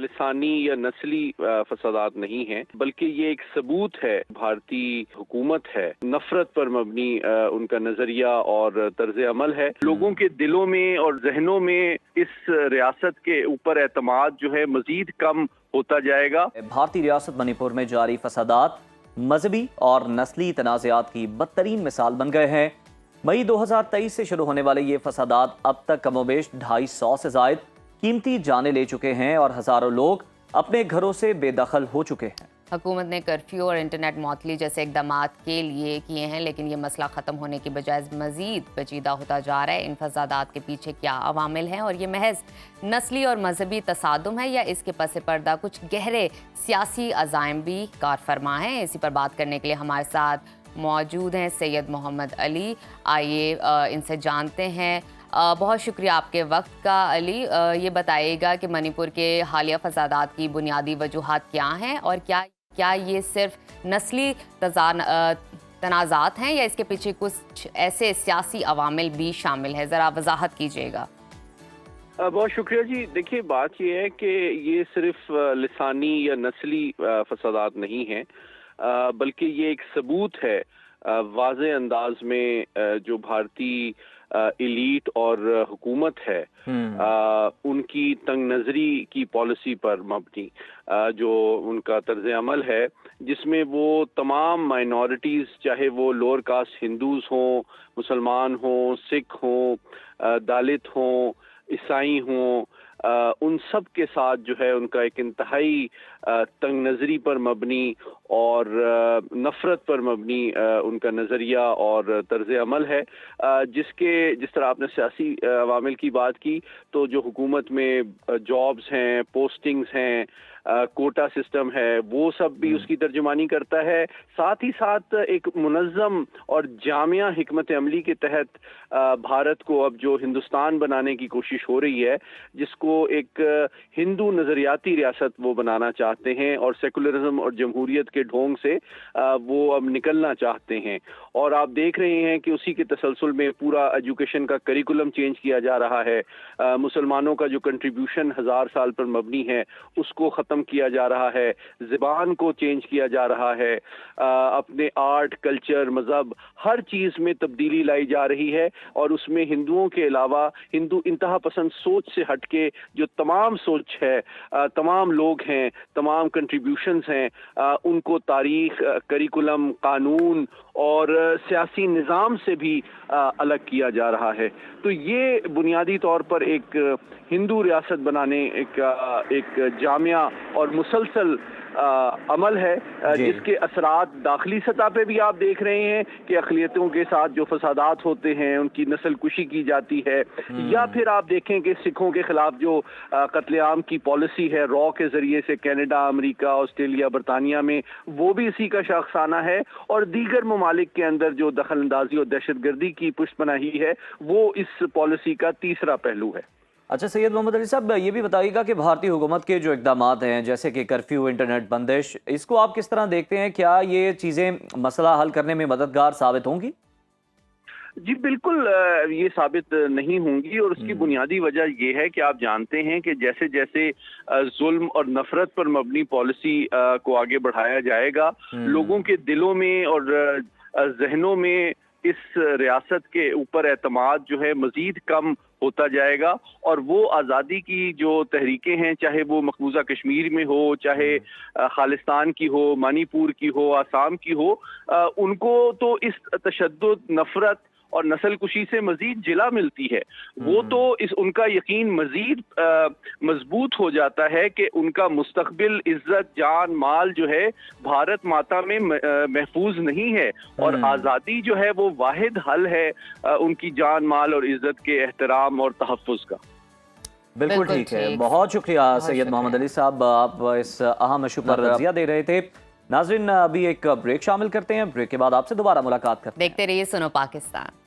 لسانی یا نسلی فسادات نہیں ہیں، بلکہ یہ ایک ثبوت ہے بھارتی حکومت ہے، نفرت پر مبنی ان کا نظریہ اور طرز عمل ہے۔ لوگوں کے دلوں میں اور ذہنوں میں اس ریاست کے اوپر اعتماد جو ہے مزید کم ہوتا جائے گا۔ بھارتی ریاست منی پور میں جاری فسادات مذہبی اور نسلی تنازعات کی بدترین مثال بن گئے ہیں۔ مئی 2023 سے شروع ہونے والے یہ فسادات اب تک کم و بیش 250 سے زائد قیمتی جانیں لے چکے ہیں اور ہزاروں لوگ اپنے گھروں سے بے دخل ہو چکے ہیں۔ حکومت نے کرفیو اور انٹرنیٹ معطلی جیسے اقدامات کے لیے کیے ہیں، لیکن یہ مسئلہ ختم ہونے کی بجائے مزید پیچیدہ ہوتا جا رہا ہے۔ ان فسادات کے پیچھے کیا عوامل ہیں اور یہ محض نسلی اور مذہبی تصادم ہے یا اس کے پس پردہ کچھ گہرے سیاسی عزائم بھی کار فرما ہیں؟ اسی پر بات کرنے کے لیے ہمارے ساتھ موجود ہیں سید محمد علی۔ آئیے ان سے جانتے ہیں۔ بہت شکریہ آپ کے وقت کا علی۔ یہ بتائیے گا کہ منی پور کے حالیہ فسادات کی بنیادی وجوہات کیا ہیں اور کیا یہ صرف نسلی تنازعات ہیں یا اس کے پیچھے کچھ ایسے سیاسی عوامل بھی شامل ہیں؟ ذرا وضاحت کیجیے گا۔ بہت شکریہ جی۔ دیکھیے بات یہ ہے کہ یہ صرف لسانی یا نسلی فسادات نہیں ہیں، بلکہ یہ ایک ثبوت ہے واضح انداز میں جو بھارتی ایلیٹ اور حکومت ہے ان کی تنگ نظری کی پالیسی پر مبنی جو ان کا طرز عمل ہے، جس میں وہ تمام مائنورٹیز، چاہے وہ لوور کاسٹ ہندوز ہوں، مسلمان ہوں، سکھ ہوں، دالت ہوں، عیسائی ہوں، ان سب کے ساتھ جو ہے ان کا ایک انتہائی تنگ نظری پر مبنی اور نفرت پر مبنی ان کا نظریہ اور طرز عمل ہے، جس طرح آپ نے سیاسی عوامل کی بات کی، تو جو حکومت میں جابز ہیں، پوسٹنگز ہیں، کوٹا سسٹم ہے، وہ سب بھی اس کی ترجمانی کرتا ہے۔ ساتھ ہی ساتھ ایک منظم اور جامع حکمت عملی کے تحت بھارت کو اب جو ہندوستان بنانے کی کوشش ہو رہی ہے، جس کو ایک ہندو نظریاتی ریاست وہ بنانا چاہتے ہیں اور سیکولرزم اور جمہوریت کے ڈھونگ سے وہ اب نکلنا چاہتے ہیں، اور آپ دیکھ رہے ہیں کہ اسی کے تسلسل میں پورا ایجوکیشن کا کریکولم چینج کیا جا رہا ہے۔ مسلمانوں کا جو کنٹریبیوشن 1000 سال پر مبنی ہے اس کو ختم کیا جا رہا ہے، زبان کو چینج کیا جا رہا ہے، اپنے آرٹ، کلچر، مذہب، ہر چیز میں تبدیلی لائی جا رہی ہے، اور اس میں ہندوؤں کے علاوہ ہندو انتہا پسند سوچ سے ہٹ کے جو تمام سوچ ہے، تمام لوگ ہیں، تمام کنٹریبیوشنز ہیں، ان کو تاریخ، کریکولم، قانون اور سیاسی نظام سے بھی الگ کیا جا رہا ہے۔ تو یہ بنیادی طور پر ایک ہندو ریاست بنانے ایک جامع اور مسلسل عمل ہے، جس کے اثرات داخلی سطح پہ بھی آپ دیکھ رہے ہیں کہ اقلیتوں کے ساتھ جو فسادات ہوتے ہیں، ان کی نسل کشی کی جاتی ہے، یا پھر آپ دیکھیں کہ سکھوں کے خلاف جو قتل عام کی پالیسی ہے را کے ذریعے سے کینیڈا، امریکہ، آسٹریلیا، برطانیہ میں، وہ بھی اسی کا شاخسانہ ہے، اور دیگر ممالک کے اندر جو دخل اندازی اور دہشت گردی کی پشت پناہی ہے وہ اس پالیسی کا تیسرا پہلو ہے۔ اچھا سید محمد علی صاحب، یہ بھی بتائیے گا کہ بھارتی حکومت کے جو اقدامات ہیں جیسے کہ کرفیو، انٹرنیٹ بندش، اس کو آپ کس طرح دیکھتے ہیں؟ کیا یہ چیزیں مسئلہ حل کرنے میں مددگار ثابت ہوں گی؟ جی بالکل یہ ثابت نہیں ہوں گی، اور اس کی بنیادی وجہ یہ ہے کہ آپ جانتے ہیں کہ جیسے جیسے ظلم اور نفرت پر مبنی پالیسی کو آگے بڑھایا جائے گا، لوگوں کے دلوں میں اور ذہنوں میں اس ریاست کے اوپر اعتماد جو ہے مزید کم ہوتا جائے گا، اور وہ آزادی کی جو تحریکیں ہیں، چاہے وہ مقبوضہ کشمیر میں ہو، چاہے خالستان کی ہو، منی پور کی ہو، آسام کی ہو، ان کو تو اس تشدد، نفرت اور نسل کشی سے مزید جلا ملتی ہے۔ وہ تو ان کا یقین مزید مضبوط ہو جاتا ہے کہ ان کا مستقبل، عزت، جان، مال جو ہے بھارت ماتا میں محفوظ نہیں ہے، اور آزادی جو ہے وہ واحد حل ہے ان کی جان، مال اور عزت کے احترام اور تحفظ کا۔ بالکل ٹھیک ہے، بہت شکریہ سید محمد علی صاحب، آپ اس اہم ایشو پر تجزیہ دے رہے تھے۔ ناظرین ابھی ایک بریک شامل کرتے ہیں، بریک کے بعد آپ سے دوبارہ ملاقات کرتے ہیں۔ دیکھتے رہیے سنو پاکستان۔